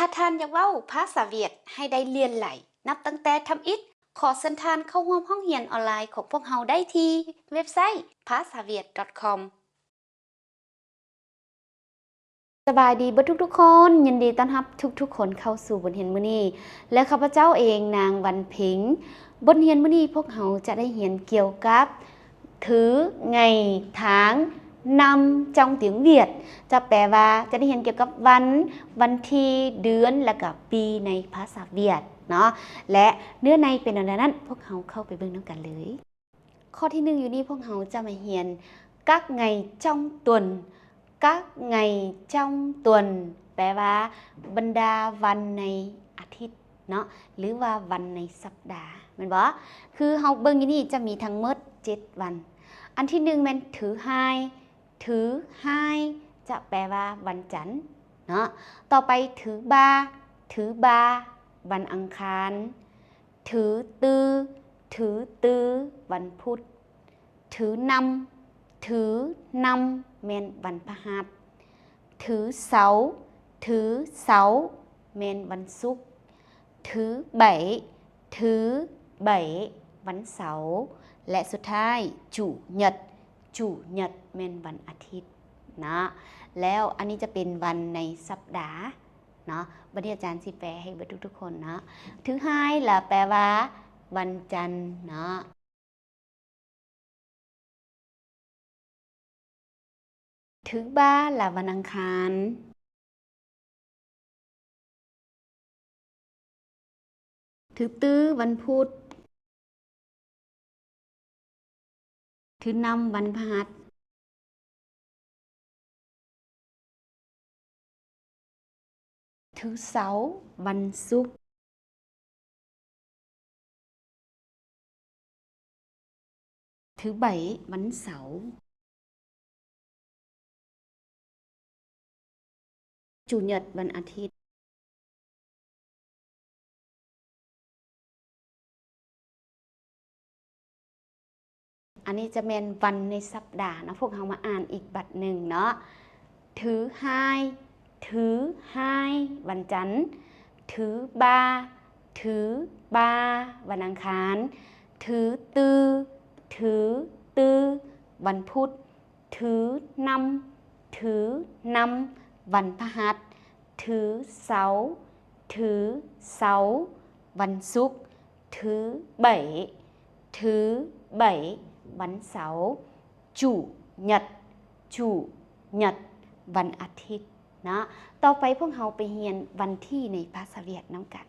าท่านอยากเว้าภาษาเวียดให้ได้เรียนไหลนับตั้งแต่ทำอิฐขอเชิญท่านเข้าร่วมห้องเรียนออนไลน์ของพวกเราได้ที่เว็บไซต์ภาษาเวียด .com สบายดีเบิดทุกๆคนยินดีต้อนรับทุกๆคนเข้าสู่บทเรียนมื้อนี้และข้าพเจ้าเองนางวันเพ็งบทเรียนมื้อนี้พวกเราจะได้เรียนเกี่ยวกับถือไงtháng năm trong tiếng Việt จะแปลว่าจะได้เรียนเกี่ยวกับวันที่เดือนและก็ปีในภาษาเวียดเนาะและเนื้อในเป็นอะไรนั้นพวกเราเข้าไปเบิ่งนำกันเลยข้อที่1อยู่นี่พวกเราจะมาเรียนcác ngày trong tuần các ngày trong tuần แปลว่าบรรดาวันในอาทิตย์เนาะหรือว่าวันในสัปดาห์แม่นบ่คือเฮาเบิ่งอยู่นี่จะมีทั้งหมด7วันอันที่1แม่นถือhaiจะแปลว่าวันจันทร์เนาะต่อไปถือbaวันอังคารถือtưวันพุธถือนำแม่นวันพฤหัสถือเสาแม่นวันศุกร์ถือใบวันเสาร์และสุดท้ายchủ nhậtแม่นวันอาทิตย์นะแล้วอันนี้จะเป็นวันในสัปดาห์เนาะบัดนี้อาจารย์สิแปลให้เบิดทุกๆคนนะถือhai làแปลว่าวันจันทร์เนาะถือba làวันอังคารถือtưวันพุธถือนำวันพฤหัสถือเสาร์วันศุกร์ถือใบวันเสาร์chủ nhậtวันอาทิตย์อันนี้จะเป็นวันในสัปดาห์นะพวกเรามาอ่านอีกบัดหนึ่งเนาะถือhaiวันจันทร์ถือbaวันอังคารถือtưวันพุธถือนำวันพฤหัสถือเสาร์วันศุกร์ถือใบวันเสาร์chủ nhậtวันอาทิตย์นะต่อไปพวกเราไปเรียนวันที่ในภาษาเวียดนำกัน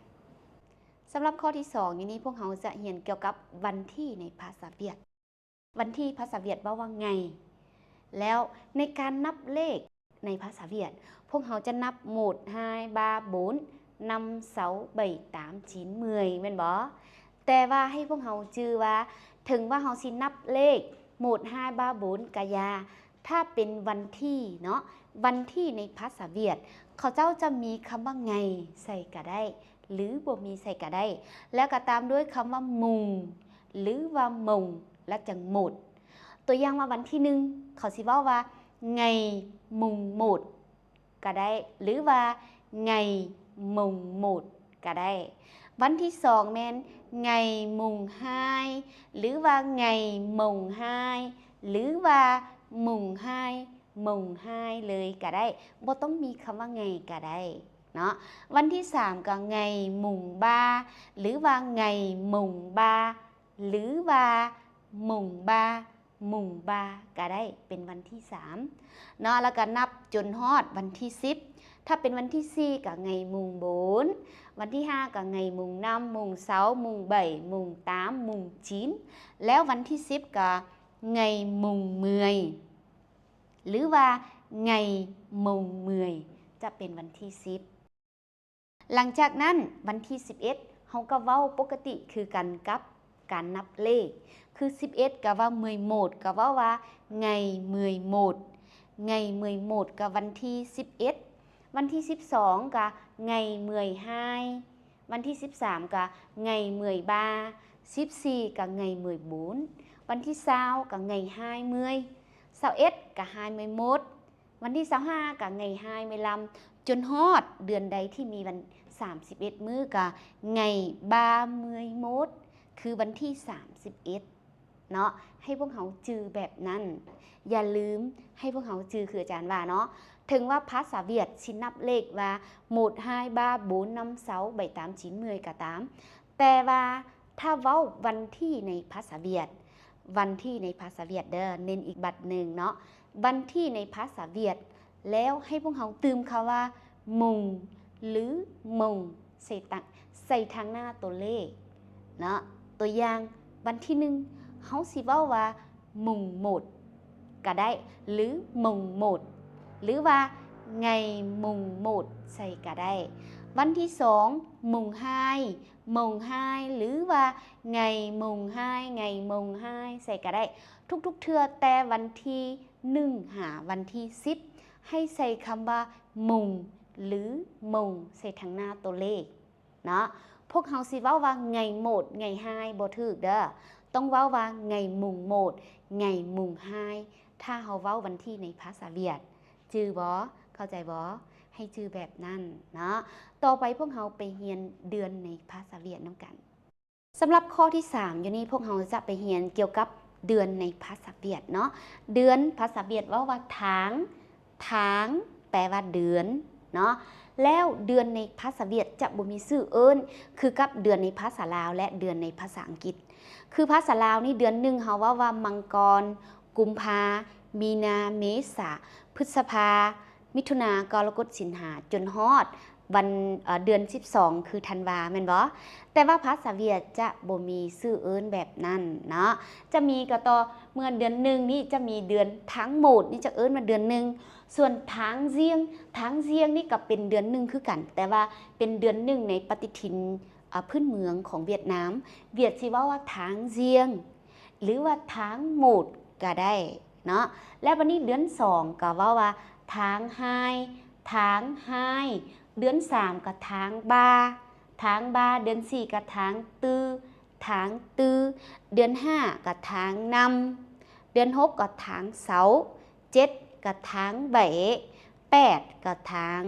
สำหรับข้อที่2นี้พวกเราจะเรียนเกี่ยวกับวันที่ในภาษาเวียดวันที่ภาษาเวียดว่าไงแล้วในการนับเลขในภาษาเวียดพวกเราจะนับ1 2 3 4 5 6 7 8 9 10แม่นบ่แต่ว่าให้พวกเราจื้อว่าถึงว่าเราสินับเลข1 2 3 4กะยาถ้าเป็นวันที่เนาะวันที่ในภาษาเวียดเขาเจ้าจะมีคำว่าไงใส่ก็ได้หรือบ่มีใส่ก็ได้แล้วก็ตามด้วยคำว่ามุงหรือว่ามงและจังหมดตัวอย่างว่าวันที่1เขาสิเว้าว่าไงมุงหมดก็ได้หรือว่าไงมุงหมดก็ได้วันที่2แม่นไงมุง2หรือว่าไงมุง2หรือว่ามุง2เลยก็ได้บ่ต้องมีคำว่าไงก็ได้เนาะวันที่3ก็ไงมุง3หรือว่าไงมุง3หรือว่ามุง3ก็ได้เป็นวันที่3เนาะแล้วก็นับจนฮอดวันที่10ถ้าเป็นวันที่4ก็ไงมุง4วันที่5ก็ไงมุง5มุง6มุง7มุง8มุง9แล้ววันที่10ก็ไงมุง10หรือว่าไงมุง10จะเป็นวันที่10หลังจากนั้นวันที่11เฮาก็เว้าปกติคือกันกับการนับเลขคือ11ก็ว่า11ก็ว่าไง11ไง11ก็วันที่11วันที่12ก็ไง12วันที่13ก็ไง14ก็ไง14วันที่20ก็ไง20 21ก็21วันที่25ก็ไง25 จนฮอดเดือนใดที่มีวัน31มื้อกะไงบาเมยมดคือวันที่31เนาะให้พวกเขาจือแบบนั้นอย่าลืมให้พวกเขาจือคืออาจารย์ว่าเนาะถึงว่าภาษาเวียดสินับเลขว่า1 2 3 4 5 6 7 8 9 10ก็ตามแต่ว่าถ้าเว้าวันที่ในภาษาเวียดวันที่ในภาษาเวียดเด้อเน้นอีกบัดหนึ่งเนาะวันที่ในภาษาเวียดแล้วให้พวกเขาตืมคำว่ามุงหรือมงใส่ทางหน้าตัวเลขเนาะตัวอย่างวันที่1เขาสิเว้าว่ามุงหมดก็ได้หรือมุงหมดหรือว่าไงมุงหมดใส่ก็ได้วันที่2มุง5หรือว่าไงมุง5ไงมุง5ใส่ก็ได้ทุกๆเทื่อแต่วันที่1หาวันที่10ให้ใส่คำว่ามุงหรือมงใส่ทางหน้าตัวเลขเนาะพวกเขาสิเว้าว่าไงโหมดไง5บ่ถูกเด้อต้องเว้าว่าไงมุงโหมดไงมุง5ถ้าเฮาเว้าวันที่ในภาษาเวียดจือบ่เข้าใจบ่ให้จือแบบนั้นเนาะต่อไปพวกเราไปเรียนเดือนในภาษาเวียดนำกันสำหรับข้อที่3อยู่นี้พวกเราจะไปเรียนเกี่ยวกับเดือนในภาษาเวียดเนาะเดือนภาษาเวียดว่าtháng แปลว่าเดือนเนาะแล้วเดือนในภาษาเวียดจะบ่มีชื่อเอิ้นคือกับเดือนในภาษาลาวและเดือนในภาษาอังกฤษคือภาษาลาวนี่เดือน1เฮาว่ามังกรกุมภามีนาเมษาพฤษภามิถุนากรกฎสิงหาจนฮอดวันเดือน12คือธันวาแม่นบ่แต่ว่าภาษาเวียดจะบ่มีชื่อเอิ้นแบบนั้นเนาะจะมีก็ต่อเมื่อเดือน1นี่จะมีเดือนทั้งหมดนี่จะเอิ้นว่าเดือน1ส่วนtháng riêngนี่ก็เป็นเดือน1คือกันแต่ว่าเป็นเดือน1ในปฏิทินพื้นเมืองของเวียดนามเวียดสิว่าtháng riêngหรือว่าtháng 1ก็ได้เนาะแล้ววันนี้เดือน2ก็ว่าtháng 2เดือน3ก็tháng 3เดือน4ก็tháng 4เดือน5ก็tháng 5เดือน6ก็tháng 6 7ก็tháng 7 8ก็tháng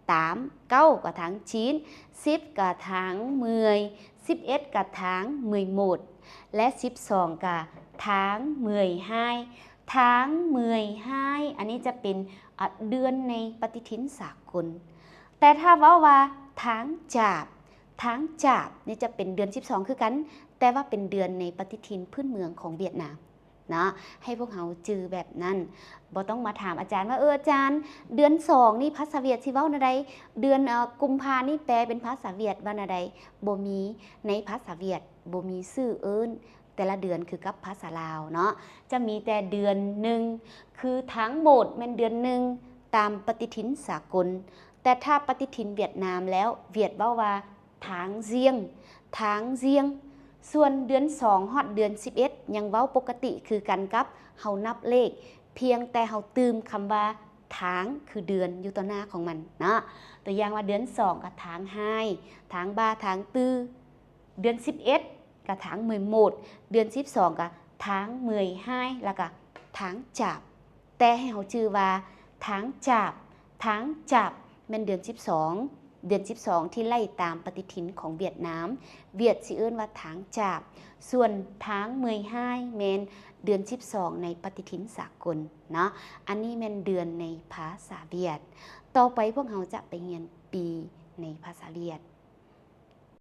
8 9ก็tháng 9 10ก็tháng 10 11ก็tháng 11และ12ก็tháng 12tháng 12อันนี้จะเป็นเดือนในปฏิทินสากลแต่ถ้าว่าtháng chạpนี่จะเป็นเดือน12คือกันแต่ว่าเป็นเดือนในปฏิทินพื้นเมืองของเวียดนามนะให้พวกเขาจือแบบนั้นบ่ต้องมาถามอาจารย์ว่าอาจารย์เดือน2นี่ภาษาเวียดสิเว้าแนวใดเดือนกุมภานี่แปลเป็นภาษาเวียดว่าแนวใดบ่มีในภาษาเวียดบ่มีชื่อเอิ้นแต่ละเดือนคือกับภาษาลาวเนาะจะมีแต่เดือน1คือทั้งหมดแม่นเดือน1ตามปฏิทินสากลแต่ถ้าปฏิทินเวียดนามแล้วเวียดเว้าว่าtháng riêngส่วนเดือน2ฮอดเดือน11ยังเว้าปกติคือกันกับเฮานับเลขเพียงแต่เฮาตืมคำว่าthángคือเดือนอยู่ต่อหน้าของมันเนาะตัวอย่างว่าเดือน2ก็tháng 2tháng 3tháng 4เดือน11ก็tháng 11เดือน12ก็tháng 12แล้วก็tháng chạpแต่ให้เฮาชื่อว่าtháng chạpแม่นเดือน12ที่ไล่ตามปฏิทินของเวียดนามเวียดสิเอิ้นว่าtháng chạpส่วนtháng 12แม่นเดือน12ในปฏิทินสากลเนาะอันนี้แม่นเดือนในภาษาเวียดต่อไปพวกเราจะไปเรียนปีในภาษาเวียด